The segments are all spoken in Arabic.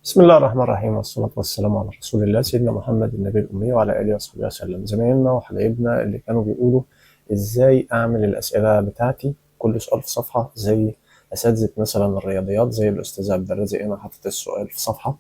بسم الله الرحمن الرحيم والصلاة والسلام على رسول الله سيدنا محمد النبي الأمي وعلى آله وصحبه وسلم. زمايلنا وحبايبنا اللي كانوا بيقولوا إزاي أعمل الأسئلة بتاعتي كل سؤال في صفحة، زي أساتذة مثلا الرياضيات زي الأستاذ عبد الرازق. أنا حاطط السؤال في صفحة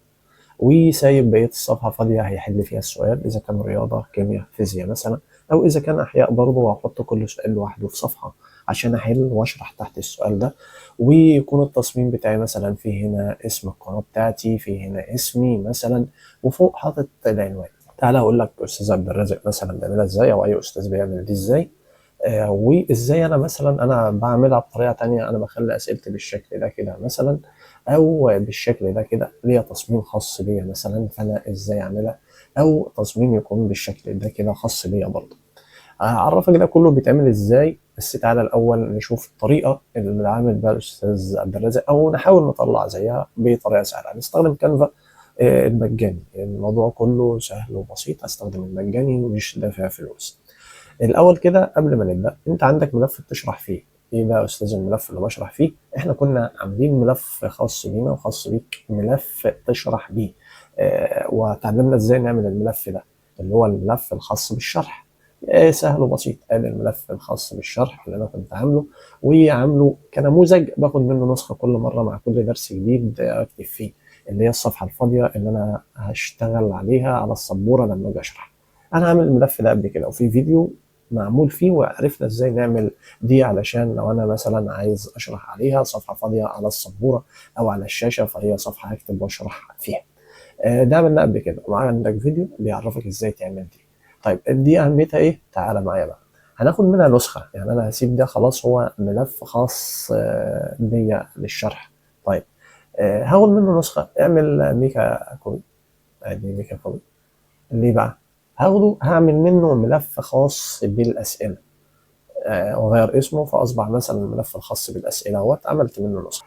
وسايب بقية الصفحة فاضية هيحل فيها السؤال، إذا كان رياضة كيمياء فيزياء مثلا، أو إذا كان أحياء برضه، وأحط كل سؤال لوحده في صفحة عشان أحل وأشرح تحت السؤال ده. ويكون التصميم بتاعي مثلا فيه هنا اسم القناة بتاعتي، فيه هنا اسمي مثلا، وفوق حاطط العنوان. تعالى أقول لك أستاذ عبد الرازق مثلا بيعملها إزاي، أو أي أستاذ بيعمل دي إزاي. وازاي انا مثلا بعملها بطريقه تانية. انا بخلي اسئلتي بالشكل ده كده مثلا، او بالشكل ده كده، ليا تصميم خاص بيا مثلا، فانا ازاي اعملها، او تصميم يكون بالشكل ده كده خاص بيا برضه. هعرفك ده كله بيتعمل ازاي، بس تعالى الاول نشوف الطريقه اللي عامل بها الاستاذ عبد الرازق، او نحاول نطلع زيها بطريقه سهله. هنستخدم كانفا المجاني. الموضوع كله سهل وبسيط، هستخدم المجاني مش دافع فلوس. الاول كده قبل ما نبدا، انت عندك ملف بتشرح فيه. ايه بقى يا استاذ الملف اللي بشرح فيه؟ احنا كنا عاملين ملف خاص بينا وخاص بيك، ملف تشرح بيه. وتعلمنا ازاي نعمل الملف ده، اللي هو الملف الخاص بالشرح. سهل وبسيط. ادي الملف الخاص بالشرح اللي انا كنت عامله، وعامله كنموذج باخد منه نسخه كل مره مع كل درس جديد اكتب فيه، اللي هي الصفحه الفاضيه اللي انا هشتغل عليها على السبوره لما اجي اشرح. انا عامل الملف ده قبل كده، وفي فيديو معمول فيه وعرفنا ازاي نعمل دي، علشان لو انا مثلا عايز اشرح عليها صفحه فاضيه على السبوره او على الشاشه، فهي صفحه هكتب واشرح فيها. ده عملناه قبل كده، ومعانا عندك فيديو بيعرفك ازاي تعمل دي. طيب دي اهميتها ايه؟ تعالى معايا بقى. هناخد منها نسخه، يعني انا هسيب ده خلاص هو ملف خاص بيا للشرح. طيب هاخد منه نسخه. اعمل ميكا كوبي. ادي ميكا كوبي. ليه بقى؟ هاخده هعمل منه ملف خاص بالاسئله، وغير اسمه فاصبح مثلا الملف الخاص بالاسئله اهوت، عملت منه نسخه.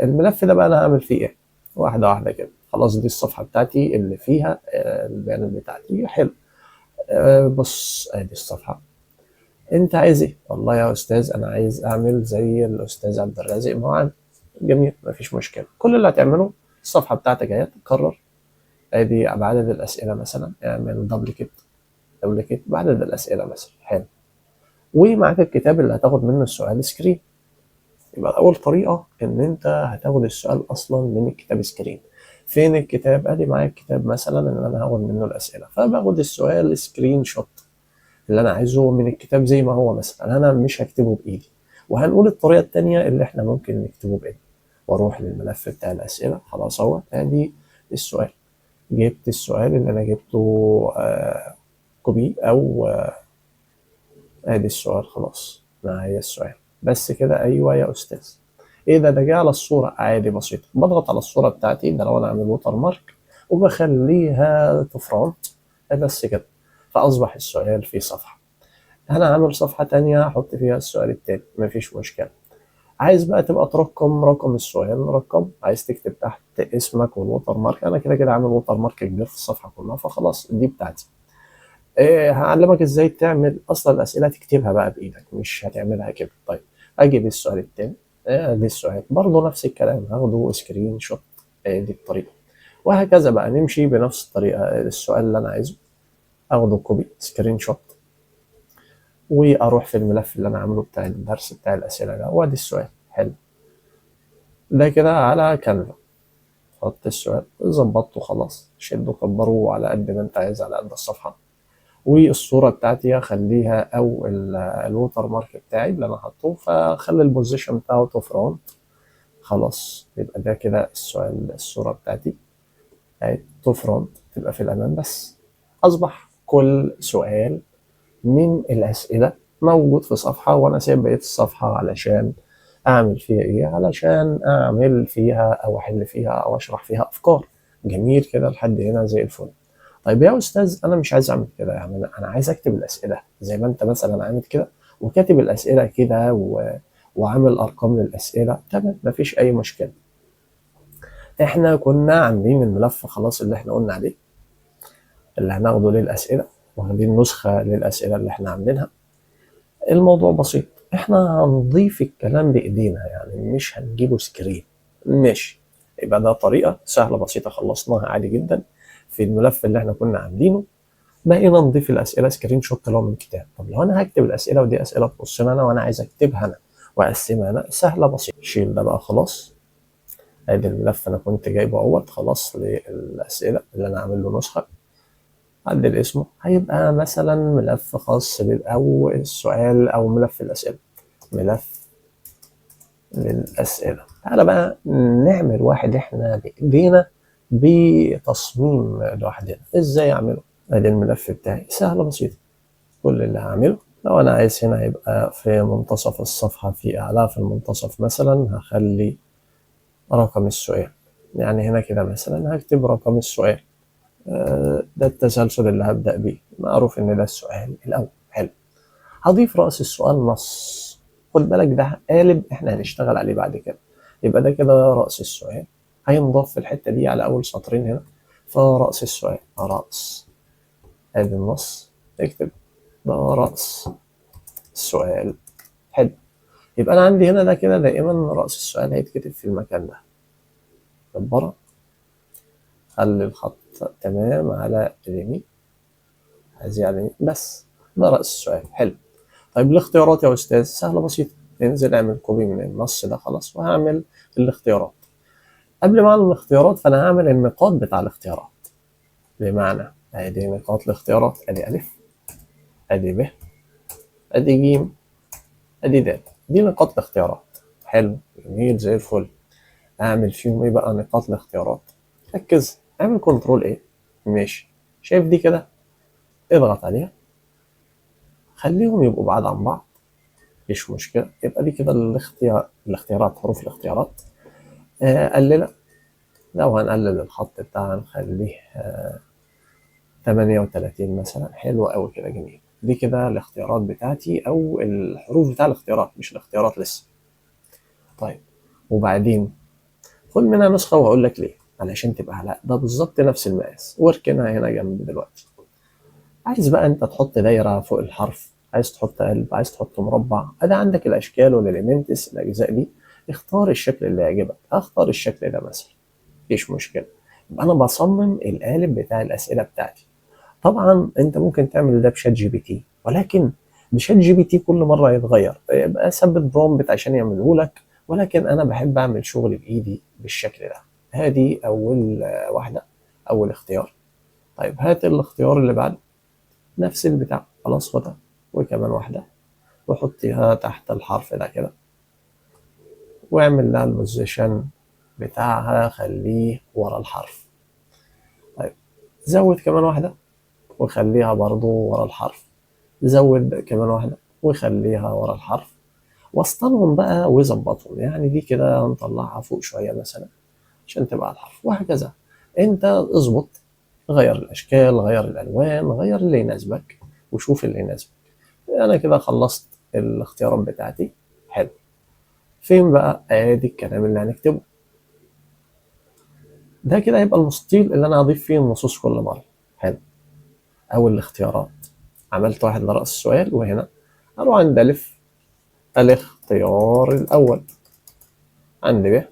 الملف ده بقى انا هعمل فيه ايه؟ واحده واحده كده. خلاص دي الصفحه بتاعتي اللي فيها البيانات بتاعتي. حلو. بص ادي الصفحه. انت عايز ايه؟ والله يا استاذ انا عايز اعمل زي الاستاذ عبد الرازق معاذ. جميل، مفيش مشكله. كل اللي هتعمله الصفحه بتاعتك اهي تكرر. ادي بعدد الاسئله مثلا، اعمل دبليكيت. دبليكيت بعدد الاسئله مثلا. حلو. ومعاك الكتاب اللي هتاخد منه السؤال سكرين. يبقى أول طريقة إن أنت هتاخد السؤال أصلا من الكتاب سكرين. فين الكتاب؟ أدي معايا الكتاب مثلا إن أنا هاخد منه الأسئلة، فباخد السؤال سكرين شوت اللي أنا عايزه من الكتاب زي ما هو مثلا. أنا مش هكتبه بإيدي. وهنقول الطريقة التانية اللي إحنا ممكن نكتبه بإيدي. وأروح للملف بتاع الأسئلة. خلاص أهو أدي السؤال. جبت السؤال اللي أنا جبته كوبي، أو ادي السؤال. خلاص معايا السؤال بس كده. ايوه يا استاذ. ايه ده جه على الصوره عادي بسيطه. بضغط على الصوره بتاعتي ده لو انا عامل ووتر مارك، وبخليها تفرونت بس كده، فاصبح السؤال في صفحه. انا عامل صفحه تانية احط فيها السؤال التاني، مفيش مشكله. عايز بقى تبقى ترقم رقم السؤال رقم، عايز تكتب تحت اسمك والووتر مارك. انا كده كده عامل ووتر مارك كبير في الصفحه كلها، فخلاص دي بتاعتي. هعلمك ازاي تعمل اصلا الاسئله تكتبها بقى بايدك، مش هتعملها كده. طيب اجيب السؤال التاني. دي السؤال برضه نفس الكلام، هاخده سكرين شوت. دي الطريقه. وهكذا بقى نمشي بنفس الطريقه. السؤال اللي انا عايزه اخده كوبي سكرين شوت، واروح في الملف اللي انا عامله بتاع الدرس بتاع الاسئله ده، وادي السؤال. حلو. ده كده على كانفا. حط السؤال ظبطته خلاص، شده كبره على قد ما انت عايز، على قد الصفحه. والصوره بتاعتي اخليها، او الووتر مارك بتاعي اللي انا حاطه، فاخلي البوزيشن بتاعه تو فرونت. خلاص يبقى ده كده السؤال. الصوره بتاعتي اهي تو فرونت، تبقى في الامام بس. اصبح كل سؤال من الاسئله موجود في صفحه، وانا سايب بقيه الصفحه علشان اعمل فيها ايه؟ علشان اعمل فيها او احل فيها او اشرح فيها افكار. جميل كده لحد هنا زي الفل. طيب يا استاذ انا مش عايز اعمل كده، يعني انا عايز اكتب الاسئله زي ما انت مثلا عامل كده، وكاتب الاسئله كده وعامل ارقام للاسئله. تمام، مفيش اي مشكله. احنا كنا عاملين الملف خلاص اللي احنا قلنا عليه، اللي هناخده للاسئله، واخدين نسخه للاسئله اللي احنا عاملينها. الموضوع بسيط. احنا هنضيف الكلام بايدينا، يعني مش هنجيبه سكرين. ماشي. يبقى ده طريقة سهلة بسيطة خلصناها عادي جدا في الملف اللي احنا كنا عاملينه. بقينا نضيف الأسئلة سكرين شوت اللي هو من الكتاب. طب لو أنا هكتب الأسئلة ودي أسئلة تخصني أنا وأنا عايز أكتبها أنا وأقسمها أنا، سهلة بسيطة. شيل ده بقى خلاص. ادي الملف انا كنت جايبه اهوت خلاص للاسئله اللي انا عامل له نسخه. عدل اسمه، هيبقى مثلا ملف خاص او السؤال او ملف الاسئله، ملف للاسئله. تعالى بقى نعمل واحد احنا بايدينا بتصميم لوحدنا. ازاي اعمله؟ ادي الملف بتاعي سهل بسيط. كل اللي هعمله لو انا عايز هنا يبقى في منتصف الصفحه في اعلاه في المنتصف مثلا، هخلي رقم السؤال. يعني هنا كده مثلا هكتب رقم السؤال. ده التسلسل اللي هبدأ بيه، معروف إن ده السؤال الأول. حلو. هضيف رأس السؤال نص. خد بالك ده قالب إحنا هنشتغل عليه بعد كده. يبقى ده كده رأس السؤال، هينضاف في الحتة دي على أول سطرين هنا. فرأس السؤال رأس، أدي النص، اكتب ده رأس السؤال. حلو. يبقى أنا عندي هنا ده كده دائما رأس السؤال هيتكتب في المكان ده. كبره، خلي الخط تمام على اليمين، عايز يعني بس ده رأس السؤال. حلو. طيب الاختيارات يا أستاذ سهلة بسيطة. انزل اعمل كوبي من النص ده خلاص وهعمل الاختيارات. قبل ما اعمل الاختيارات فأنا هعمل النقاط بتاع الاختيارات. بمعنى ادي نقاط الاختيارات، ادي ألف، ادي ب، ادي ج، ادي د. دي نقاط الاختيارات. حلو، جميل زي الفل. اعمل فيهم ايه بقى نقاط الاختيارات؟ ركز، اعمل كنترول ايه. ماشي، شايف دي كده؟ اضغط عليها، خليهم يبقوا بعاد عن بعض، مفيش مشكلة. يبقى دي كده الاختيارات، حروف الاختيارات. قللها. لو هنقلل الخط بتاعها نخليه 38 مثلا. حلو قوي كده، جميل. دي كده الاختيارات بتاعتي او الحروف بتاع الاختيارات، مش الاختيارات لسه. طيب وبعدين خد منها نسخة وهقول لك ليه. علشان تبقى لا ده بالظبط نفس المقاس، واركنها هنا جنب دلوقتي. عايز بقى انت تحط دايرة فوق الحرف، عايز تحط قلب، عايز تحط مربع، ادي عندك الاشكال والاليمنتس الاجزاء دي. اختار الشكل اللي يعجبك. هختار الشكل ده مثلا، مفيش مشكلة. يبقى انا بصمم القالب بتاع الاسئلة بتاعتي. طبعا انت ممكن تعمل ده بشات جي بي تي، ولكن بشات جي بي تي كل مرة يتغير، يبقى ثبت برومبت عشان يعمله لك. ولكن انا بحب اعمل شغل بايدي بالشكل ده. هذه اول واحدة، اول اختيار. طيب هات الاختيار اللي بعده، نفس البتاع خلاص خدها. وكمان واحدة وحطيها تحت الحرف ده كده، واعمل لها البوزيشن بتاعها، خليه ورا الحرف. طيب زود كمان واحدة وخليها برضو ورا الحرف. زود كمان واحدة وخليها ورا الحرف. وسطنهم بقى وظبطهم، يعني دي كده نطلعها فوق شوية مثلا عشان تبقى على الحرف، وهكذا. انت اظبط، غير الاشكال، غير الالوان، غير اللي يناسبك وشوف اللي يناسبك. انا كده خلصت الاختيارات بتاعتي. حلو. فين بقى ادي الكلام اللي هنكتبه؟ ده كده هيبقى المستطيل اللي انا هضيف فيه النصوص كل مره. حلو. اول الاختيارات عملت واحد لرأس السؤال، وهنا اروح عند الف، الاختيار الاول. عند ب،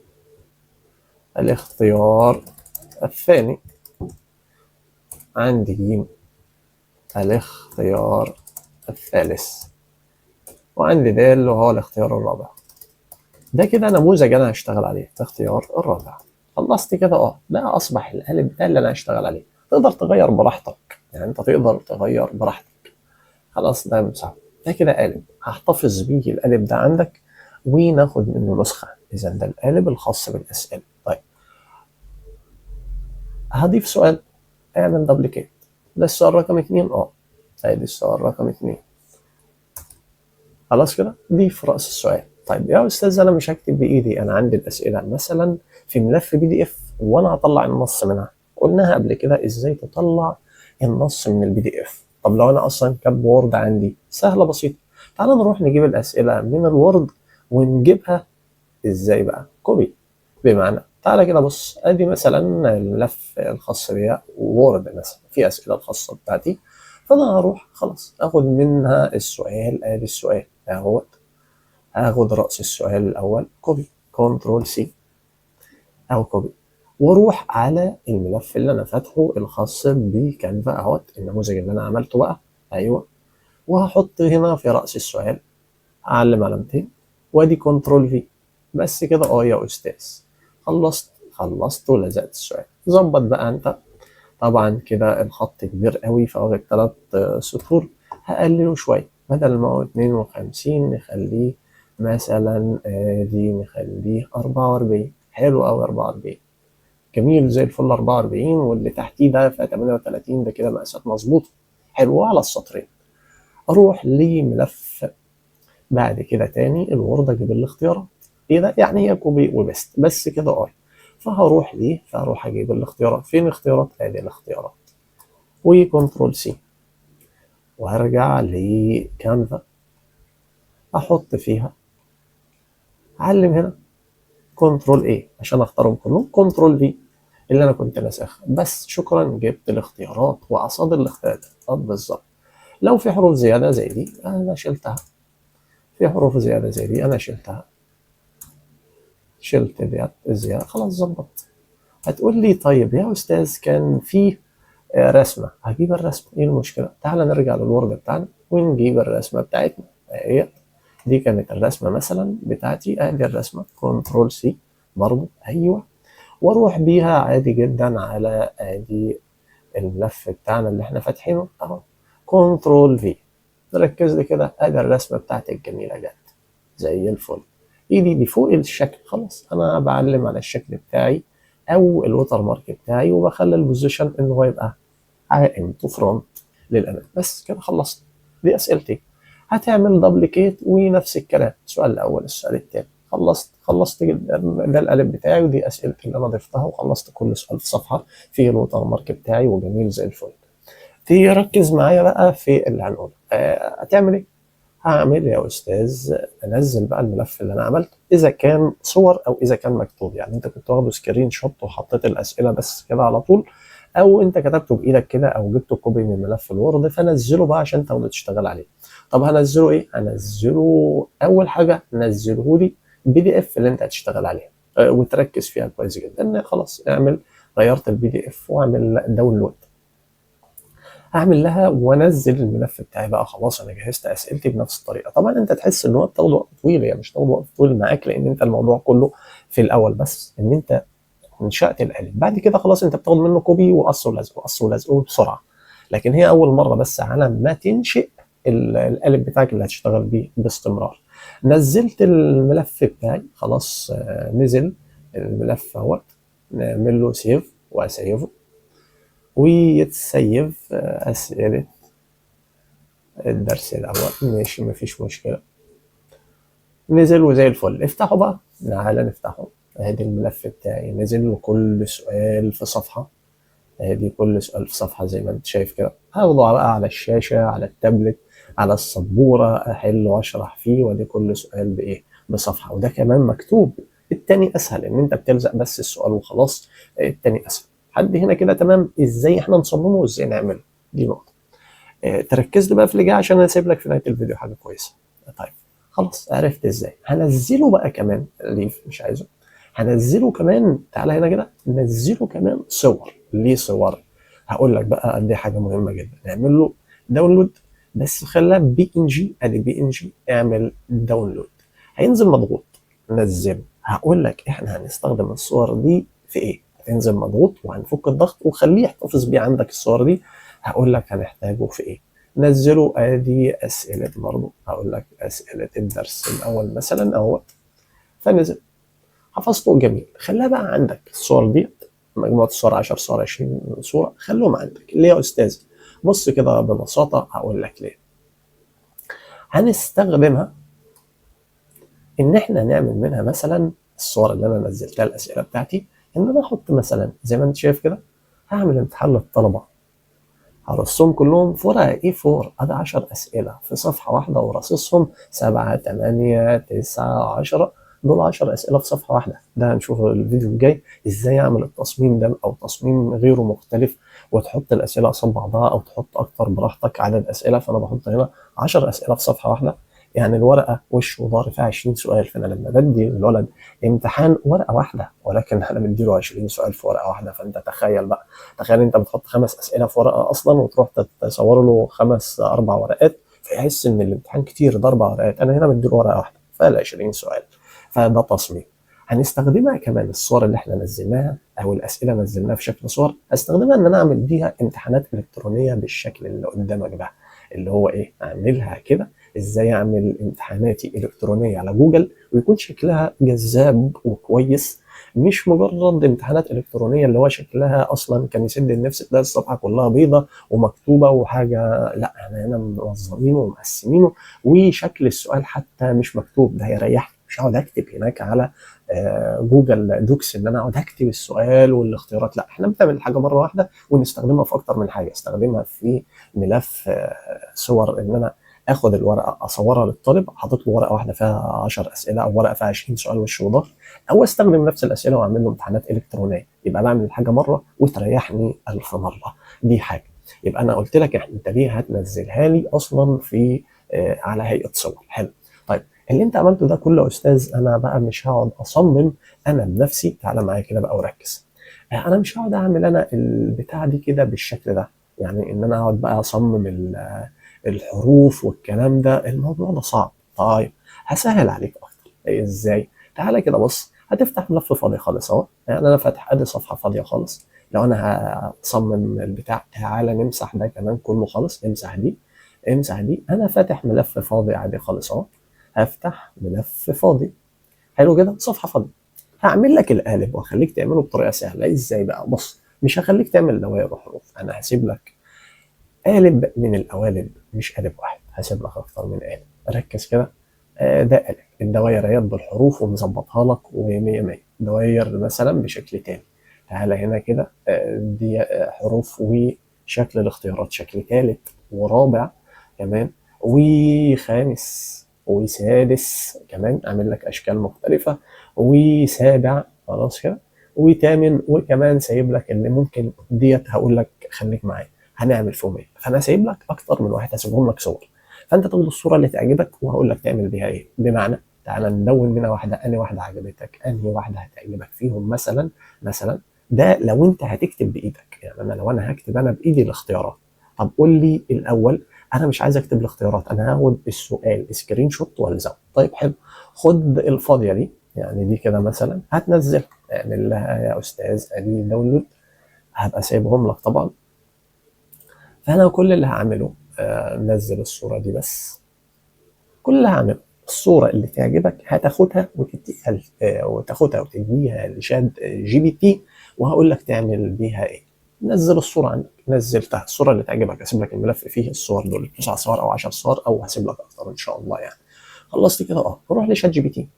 الاختيار الثاني. عند ج، الاختيار الثالث. وعند د اللي هو الاختيار الرابع. ده كده نموذج انا هشتغل عليه، الاختيار الرابع. خلصت كده. ده اصبح القالب بتاعي اللي انا هشتغل عليه. تقدر تغير براحتك، يعني انت تقدر تغير براحتك. خلاص ده مسح. ده كده قالب هحتفظ بيه القالب ده عندك وناخد منه نسخة. اذا ده القالب الخاص بالاسئلة. طيب هضيف سؤال، اعمل دبليكيت. ده السؤال رقم 2. ادي السؤال رقم 2. خلاص كده ضيف رأس السؤال. طيب يا استاذ انا مش هكتب بايدي، انا عندي الاسئله مثلا في ملف بي دي اف وانا هطلع النص منها. قلناها قبل كده ازاي تطلع النص من البي دي اف. طب لو انا اصلا كاب وورد عندي، سهله بسيطه. تعال نروح نجيب الاسئله من الوورد ونجيبها ازاي بقى؟ كوبي. بمعنى تعالى كده بص، ادي مثلا الملف الخاص بيا وورد مثلا في اسئله الخاصه بتاعتي. فانا هروح خلاص اخد منها السؤال. ادي السؤال اهوت، هاخد رأس السؤال الأول كوبي، كنترول سي أو كوبي. واروح على الملف اللي انا فاتحه الخاص بكانفا اهوت، النموذج اللي انا عملته بقى. ايوه. وهحط هنا في رأس السؤال اعلم علامتين وادي كنترول في. بس كده يا استاذ. خلصت ولزقت السؤال. ظبط بقى انت. طبعا كده الخط كبير قوي فواخد 3 سطور. هقلله شويه، بدل ما هو 52 نخليه مثلا دي نخليه 44. حلو قوي 44. جميل زي الفل 44. واللي تحتيه ده في 38 ده كده مقاسات مظبوطه. حلو على السطرين. اروح لملف بعد كده تاني الوورد، اجيب الاختيارات. ايه ده؟ يعني هي كوبي وبست بس كده فهروح ليه؟ فهروح اجيب الاختيارات. فين الاختيارات؟ ادي الاختيارات. وكنترول سي. وهرجع لكانفا احط فيها اعلم هنا كنترول ايه عشان اختارهم كلهم. كنترول في اللي انا كنت ناسخها بس. شكرا جبت الاختيارات واصاد الاختيارات بالظبط. لو في حروف زياده زي دي انا شلتها. في حروف زياده زي دي انا شلتها. شلت ديت الزياده خلاص ظبط. هتقول لي طيب يا استاذ كان في رسمه. هجيب الرسمه، ايه المشكله؟ تعال نرجع للوورد بتاعنا ونجيب الرسمه بتاعتنا. اهي دي كانت الرسمه مثلا بتاعتي. ادي الرسمه كنترول سي برضه. ايوه. واروح بيها عادي جدا على ادي الملف بتاعنا اللي احنا فاتحينه اهو. كنترول في. ركز لي كده. ادي الرسمه بتاعتي الجميله جت زي الفل. ايدي دي فوق الشكل. خلاص انا بعلم على الشكل بتاعي او الوتر مارك بتاعي وبخلي البوزيشن ان هو يبقى عائم تو فرونت للامام. بس كده خلصت. دي اسئلتي. هتعمل دبليكيت ونفس الكلام. السؤال الاول السؤال الثاني. خلصت جدا. ده القالب بتاعي ودي اسئلتي اللي انا ضفتها وخلصت كل سؤال في صفحه في الوتر مارك بتاعي وجميل زي الفل. تركز معايا بقى في اللي هنقوله. هتعمل ايه؟ هعمل يا استاذ انزل بقى الملف اللي انا عملته اذا كان صور او اذا كان مكتوب. يعني انت كنت واخده سكرين شوت وحطيت الاسئله بس كده على طول، او انت كتبته بايدك كده او جبته كوبي من ملف الوورد فنزله بقى عشان تقدر تشتغل عليه. طب هنزله ايه؟ هنزله اول حاجه نزله لي PDF اللي انت هتشتغل عليه وتركز فيها كويس جدا. خلاص اعمل غيرت PDF واعمل داونلود. هعمل لها وانزل الملف بتاعي بقى. خلاص انا جهزت اسئلتي بنفس الطريقه. طبعا انت تحس ان هو بتاخد وقت طويل. هي مش تاخد وقت طويل معاك لان انت الموضوع كله في الاول بس ان انت انشات القالب. بعد كده خلاص انت بتاخد منه كوبي وقص ولزق وقص ولزق بسرعه. لكن هي اول مره بس على ما تنشئ القالب بتاعك اللي هتشتغل بيه باستمرار. نزلت الملف بتاعي خلاص. نزل الملف اهوت. نعمل له سيف واسيفه ويتسيف أسئلة الدرس الأول. ماشي مفيش مشكلة. نزل وزي الفل. افتحه بقى. تعالى نفتحه. ادي الملف بتاعي نزل وكل سؤال في صفحة. ادي كل سؤال في صفحة زي ما انت شايف كده. هاخده بقى على الشاشة على التابلت على السبورة احل واشرح فيه. وادي كل سؤال بايه؟ بصفحة. وده كمان مكتوب. التاني اسهل ان انت بتلزق بس السؤال وخلاص. التاني اسهل. حد هنا كده تمام؟ ازاي احنا نصممه وازاي نعمله؟ دي نقطة. تركز لي بقى في اللي جاي عشان انا سايب لك في نهاية الفيديو حاجة كويسة. طيب خلاص عرفت ازاي. هنزله بقى كمان ليف مش عايزه. هنزله كمان. تعالى هنا كده نزله كمان صور. ليه صور؟ هقول لك بقى. دي حاجة مهمة جدا. نعمل له داونلود بس خليها PNG. ادي PNG. اعمل داونلود. هينزل مضغوط. نزله. هقول لك احنا هنستخدم الصور دي في ايه. هتنزل مضغوط وهنفك الضغط وخليه يحتفظ بيه عندك الصور دي. هقول لك هنحتاجه في ايه. نزله. ادي اسئله برضه. هقول لك اسئله الدرس الاول مثلا اهوت. فنزل. حفظته جميل. خليها بقى عندك الصور دي. مجموعه الصور 10 صور 20 صوره خليهم عندك. ليه يا استاذ؟ بص كده ببساطه هقول لك ليه. هنستخدمها ان احنا نعمل منها مثلا الصور اللي انا نزلتها الاسئله بتاعتي. ان انا احط مثلا زي ما انت شايف كده. هعمل امتحان للطلبه. هرصهم كلهم في ورقه A4. ادي 10 اسئله في صفحه واحده ورصصهم 7 8 9 10. دول 10 اسئله في صفحه واحده. ده هنشوف الفيديو الجاي ازاي اعمل التصميم ده او تصميم غيره مختلف وتحط الاسئله قصاد بعضها او تحط اكتر براحتك عدد اسئله. فانا بحط هنا 10 اسئله في صفحه واحده. يعني الورقه وش وظهر فيها 20 سؤال، فانا لما بدي الولد امتحان ورقه واحده ولكن انا مديله 20 سؤال في ورقه واحده. فانت تخيل بقى، تخيل انت بتحط 5 اسئله في ورقه اصلا وتروح تصور له 4 ورقات، فيحس ان الامتحان كتير، ده 4 ورقات، انا هنا مديله ورقه واحده فال 20 سؤال. فده تصميم. هنستخدمها كمان الصور اللي احنا نزلناها او الاسئله نزلناها في شكل صور، هستخدمها ان انا اعمل بيها امتحانات الكترونيه بالشكل اللي قدامك ده، اللي هو ايه، اعملها كده. ازاي اعمل امتحاناتي الكترونيه على جوجل ويكون شكلها جذاب وكويس، مش مجرد امتحانات الكترونيه اللي هو شكلها اصلا كان يسد النفس، تلاقي الصفحه كلها بيضه ومكتوبه وحاجه. لا، احنا هنا منظمينه ومقسمينه، وشكل السؤال حتى مش مكتوب، ده هيريحني، مش هقعد اكتب هناك على جوجل دوكس ان انا اقعد اكتب السؤال والاختيارات. لا، احنا بنعمل الحاجه مره واحده ونستخدمها في اكتر من حاجه. استخدمها في ملف صور، ان انا اخد الورقه اصورها للطالب، حاطط له ورقه واحده فيها 10 اسئله او ورقه فيها 20 سؤال وش وظهر، او استخدم نفس الاسئله واعمل له امتحانات الكترونيه. يبقى بعمل الحاجه مره وتريحني 1000 مره. دي حاجه. يبقى انا قلت لك انت ليه هتنزلها لي اصلا في على هيئه صور. حلو. طيب اللي انت عملته ده كله يا استاذ، انا بقى مش هقعد اصمم انا بنفسي. تعالى معايا كده بقى وركز. انا مش هقعد اعمل انا البتاع دي كده بالشكل ده، يعني ان انا اقعد بقى اصمم الحروف والكلام ده، الموضوع ده صعب. طيب هسهل عليك اكتر. ازاي؟ تعالى كده بص، هتفتح ملف فاضي خالص اهو، يعني انا فاتح ادي صفحه فاضيه خالص. لو انا هصمم البتاع، تعالى نمسح ده كمان كله خالص، امسح دي، امسح دي. انا فاتح ملف فاضي عادي خالص اهو، هفتح ملف فاضي. حلو كده، صفحه فاضيه. هعمل لك القالب واخليك تعمله بطريقه سهله. ازاي بقى؟ بص، مش هخليك تعمل دوائر وحروف، انا هسيب لك قالب من القوالب، مش قالب واحد، هسيب لك اكتر من قالب. ركز كده. ده قالب الدوائر اهي بالحروف ومظبطها لك ومية مية. دوائر مثلا بشكل تاني، تعالى هنا كده، دي حروف وشكل الاختيارات شكل تالت ورابع كمان وخامس وسادس كمان، اعمل لك اشكال مختلفه، وسابع خلاص كده، وثامن، وكمان سايب لك اللي ممكن ديت هقول لك خليك معايا هنعمل فيهم ايه. فانا سايب لك اكتر من واحد، هسيبهم لك صور، فانت تاخد الصوره اللي تعجبك وهقول لك تعمل بيها ايه. بمعنى تعالى ندون منها واحده، انهي واحده عجبتك، انهي واحده هتعجبك فيهم. مثلا ده لو انت هتكتب بايدك، يعني انا لو انا هكتب انا بايدي الاختيارات. طب قول لي الاول، انا مش عايز اكتب الاختيارات، انا هاخد السؤال سكرين شوت والزقه. طيب حلو، خد الفاضيه دي، يعني دي كده مثلا هتنزلها، اعمل لها يا استاذ ادي داونلود، هبقى سايبهم لك طبعا. فانا كل اللي هعمله نزل الصوره دي بس. كل اللي هعمله الصوره اللي تعجبك هتاخدها وتديها وتاخدها وتديها لشات جي بي تي، وهقول لك تعمل بيها ايه. نزل الصوره عندك، نزلتها الصوره اللي تعجبك، هسيب لك الملف فيه الصور دول 9 صور او 10 صور، او هسيب لك اكتر ان شاء الله يعني. خلصت كده، روح لشات جي بي تي،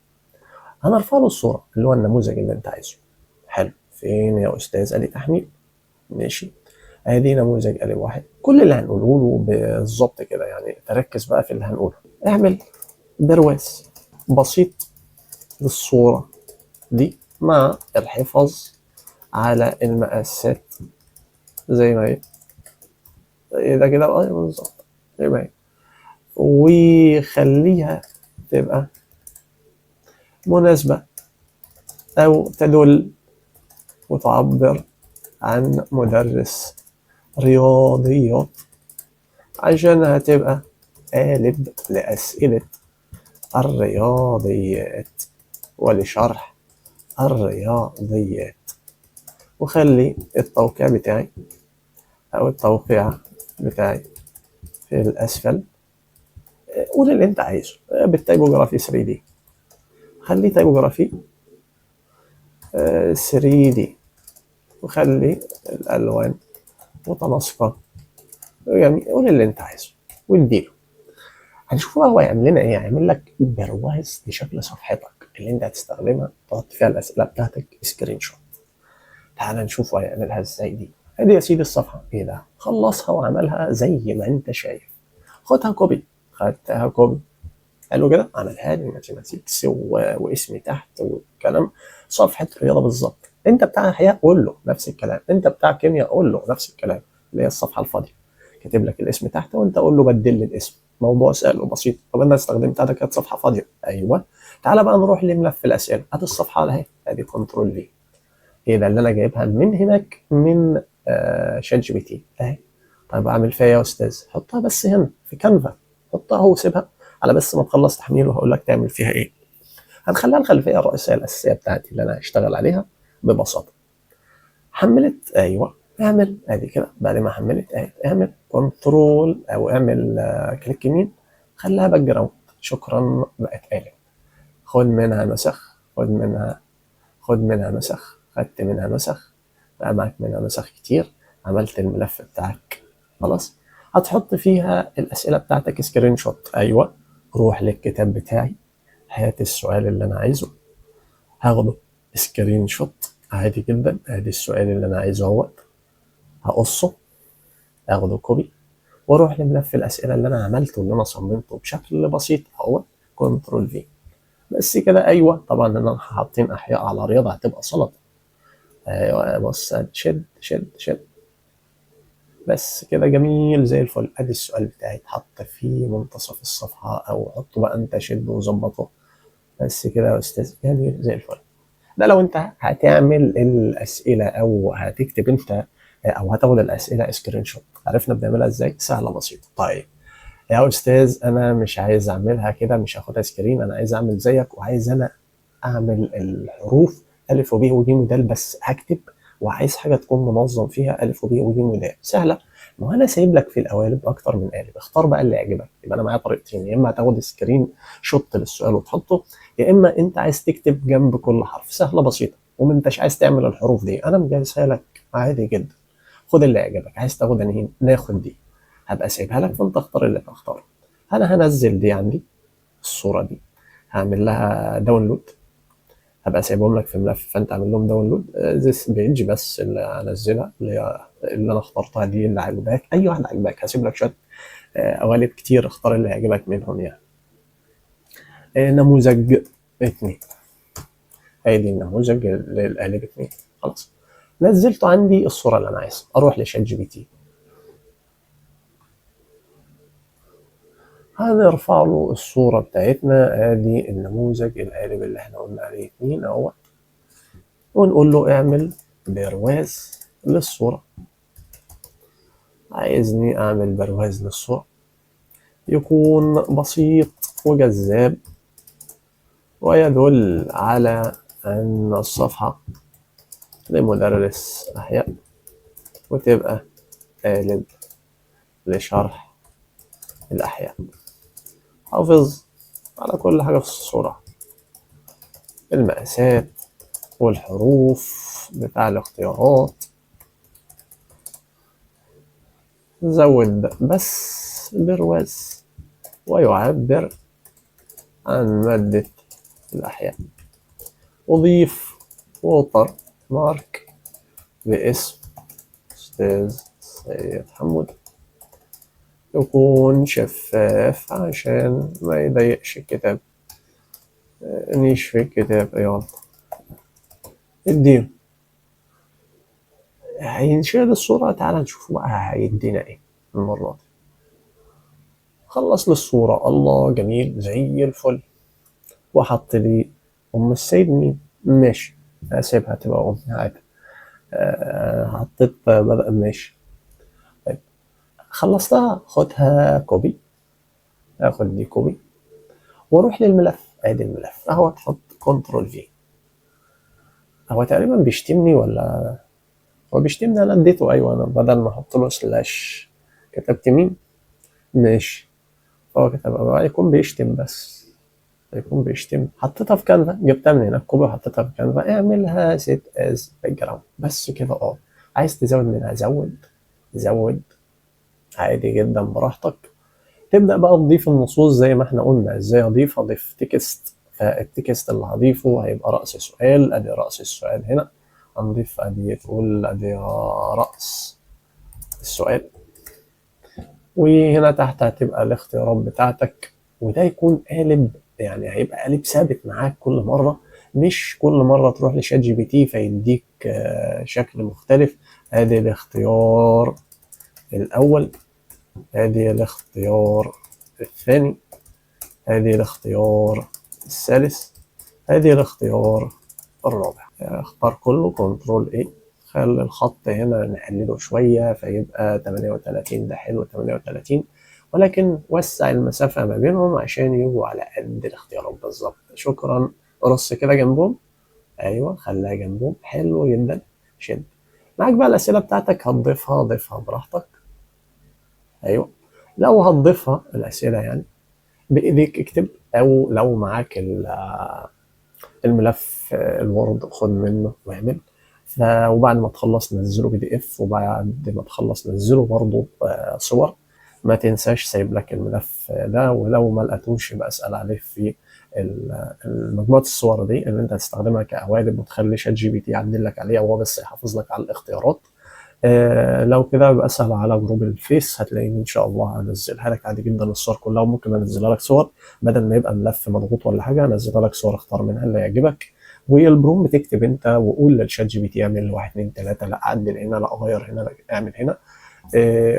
هنرفع له الصوره اللي هو النموذج اللي انت عايزه. حلو، فين يا استاذ؟ ادي تحميل، ماشي. ادي نموذج قالب واحد. كل اللي هنقوله له بالظبط كده، يعني تركز بقى في اللي هنقوله. اعمل برواز بسيط للصورة دي مع الحفاظ على المقاسات زي ما هي. ده كده بقى بالظبط زي ما هي، وخليها تبقى مناسبة أو تدل وتعبر عن مدرس رياضيات، عشان هتبقى قالب لأسئلة الرياضيات ولشرح الرياضيات. وخلي التوقيع بتاعي أو التوقيع بتاعي في الأسفل. قول اللي أنت عايزه بالتايبوجرافي 3D، خليه تايبوجرافي 3D، وخلي الألوان متناسقة. يعني قول اللي أنت عايزه واديله. هنشوف هو هيعمل لنا إيه. هيعمل لك برواز لشكل صفحتك اللي أنت هتستخدمها تحط فيها الأسئلة بتاعتك سكرين شوت. تعال نشوف هيعملها ازاي دي. ادي يا سيدي الصفحه، ايه ده؟ خلصها وعملها زي ما انت شايف. خدها كوبي، خدتها كوبي. حلو كده، عملها لي ماثيماتكس واسمي تحت والكلام. صفحه رياضه بالظبط. انت بتاع احياء قول له نفس الكلام، انت بتاع كيمياء قول له نفس الكلام، اللي هي الصفحه الفاضيه كاتب لك الاسم تحت، وانت قول له بدل لي الاسم. موضوع سهل وبسيط. طب انا استخدمتها ده كانت صفحه فاضيه، ايوه. تعالى بقى نروح لملف الاسئله، ادي الصفحه اهي، ادي كنترول في. ايه ده اللي انا جايبها من هناك من شات جي بي تي اهي. طيب اعمل فيها يا استاذ؟ حطها بس هنا في كانفا، حطها وسيبها على بس ما تخلص تحميل وهقول لك تعمل فيها ايه. هنخليها الخلفيه الرئيسيه الاساسيه بتاعتي اللي انا هشتغل عليها ببساطه. حملت، ايوه. اعمل ادي كده، بعد ما حملت اعمل كنترول او اعمل كليك يمين، خليها باك جراوند. شكرا، بقت قالب. خد منها نسخ، خد منها نسخ، خدت منها نسخ، بقى معاك منها نسخ كتير. عملت الملف بتاعك خلاص. هتحط فيها الاسئله بتاعتك سكرين شوت، ايوه. روح للكتاب بتاعي، هات السؤال اللي انا عايزه، هاخده سكرين شوت عادي جدا. ادي السؤال اللي انا عايزه اهوت، هقصه، اخده كوبي، واروح لملف الاسئله اللي انا عملته اللي انا صممته بشكل بسيط اهوت، كنترول في. بس كده، ايوه. طبعا انا حاطين احياء على رياضه هتبقى سلطه. ايوه بص، شد شد شد، بس كده جميل زي الفل. ادي السؤال بتاعي اتحط في منتصف الصفحه، او حطه بقى انت، شده وظبطه. بس كده يا استاذ، جميل زي الفل. ده لو انت هتعمل الاسئله او هتكتب انت، او هتاخد الاسئله سكرين شوت. عرفنا بنعملها ازاي؟ سهله بسيطه. طيب يا استاذ، انا مش عايز اعملها كده، مش هاخدها سكرين، انا عايز اعمل زيك، وعايز انا اعمل الحروف الف وب وج ودال بس هكتب، وعايز حاجه تكون منظم فيها الف وب وج ودال. سهله. ما هو انا سايب لك في القوالب اكتر من قالب، اختار بقى اللي يعجبك. يبقى انا معايا طريقتين، يا اما هتاخد سكرين شوت للسؤال وتحطه، يا اما انت عايز تكتب جنب كل حرف. سهله بسيطه. وما انتش عايز تعمل الحروف دي، انا مجهزها لك عادي جدا. خد اللي يعجبك. عايز تاخد انهي؟ ناخد دي. هبقى سايبها لك وانت اختار اللي تختاره. انا هنزل دي عندي، الصوره دي، هعمل لها داونلود، هبقى سايبهم لك في ملف، فانت اعمل لهم داونلود ذس بيج بس اللي هنزلها، اللي انا اخترتها دي اللي عجباك، اي واحده عجباك. هسيب لك شويه قوالب كتير، اختار اللي يعجبك منهم يعني. نموذج 2، ادي النموذج للقالب 2. خلاص، نزلته عندي الصوره اللي انا عايزها. اروح لشات جي بي تي، هنرفع له الصوره بتاعتنا. ادي النموذج القالب اللي احنا قلنا عليه 2 اهو، ونقول له اعمل برواز للصوره. عايزني اعمل برواز للصوره يكون بسيط وجذاب، ويدل على ان الصفحه لمدرس احياء، وتبقى قالب لشرح الاحياء. حافظ على كل حاجه في الصوره، المقاسات والحروف بتاع الاختيارات. زود بس برواز، ويعبر عن مادة الأحياء. أضيف ووتر مارك باسم أستاذ سيد حمود، يكون شفاف عشان ما يضيقش الكتاب. نيش في الكتاب، يلا اديله. هينشئ الصورة، تعال نشوف بقى هيدينا ايه المرة دي. خلص لي الصورة، الله جميل زي الفل. وحط لي أم السيد مين؟ ماشي، هسيبها تبقى أمي عادي. حطيت بدأ، ماشي. طيب خلصتها، خدها كوبي، اخد دي كوبي، واروح للملف. ادي الملف اهو، تحط كنترول في. هو تقريبا بيشتمني ولا هو بيشتمني؟ انا اديته، ايوه. انا بدل ما احط له سلاش كتبت مين؟ ماشي. هو كتب يكون بيشتم، بس يكون بيشتم. حطيتها في كانفا، جبتها من هناك كوبي وحطيتها في كانفا. اعملها سيت از باك جراوند بس كده. عايز تزود منها زود، زود عادي جدا براحتك. تبدأ بقى تضيف النصوص زي ما احنا قلنا. ازاي اضيف؟ اضيف تكست. فالتكست اللي هضيفه هيبقى رأس السؤال. ادي رأس السؤال هنا، هنضيف ادي، تقول ادي رأس السؤال، وهنا تحت هتبقى الاختيارات بتاعتك. وده يكون قالب، يعني هيبقى قالب ثابت معاك كل مرة، مش كل مرة تروح لشات جي بي تي فيديك شكل مختلف. ادي الاختيار الاول، ادي الاختيار الثاني، هذه الاختيار الثالث، هذه الاختيار الرابع. اختار كله كنترول ايه، خلي الخط هنا نقلله شوية فيبقى 38. ده حلو 38، ولكن وسع المسافة ما بينهم عشان يجوا على قد الاختيارات بالظبط. شكرا. رص كده جنبهم، ايوه خليها جنبهم، حلو جدا. شد معاك بقى الأسئلة بتاعتك، هتضيفها ضيفها براحتك. ايوه لو هتضيفها الأسئلة يعني بإيديك اكتب، أو لو معاك الملف الوورد خد منه واعمل. وبعد ما تخلص نزله PDF، وبعد ما تخلص نزله برضه صور. ما تنساش سايب لك الملف ده، ولو ما لقيتوش يبقى اسأل عليه في مجموعة الصور دي اللي انت هتستخدمها كقوالب، وتخلي ChatGPT يعدل لك عليها وهو بس يحافظ لك على الاختيارات. لو كده يبقى اسأل على جروب الفيس، هتلاقيني ان شاء الله هنزلها لك عادي جدا الصور كلها، وممكن انزلها لك صور بدل ما يبقى ملف مضغوط ولا حاجه، انزلها لك صور اختار منها اللي يعجبك. والبروم بتكتب انت وقول للChatGPT اعمل 1 2 3، لا عدل هنا، لا غير هنا، لا اعمل هنا.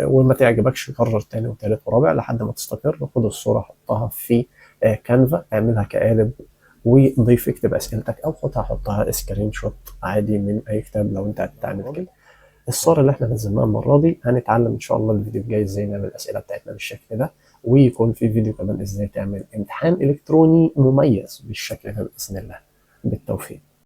وما تعجبكش كرر تاني وتالت ورابع لحد ما تستقر. خد الصوره حطها في كانفا، اعملها كقالب وضيف اكتب اسئلتك، او حطها سكرين شوت عادي من اي كتاب لو انت هتعمل كده. الصور اللي احنا نزلناها المره دي هنتعلم ان شاء الله الفيديو الجاي ازاي نعمل الاسئله بتاعتنا بالشكل ده، ويكون في فيديو كمان ازاي تعمل امتحان الكتروني مميز بالشكل ده باذن الله. بالتوفيق.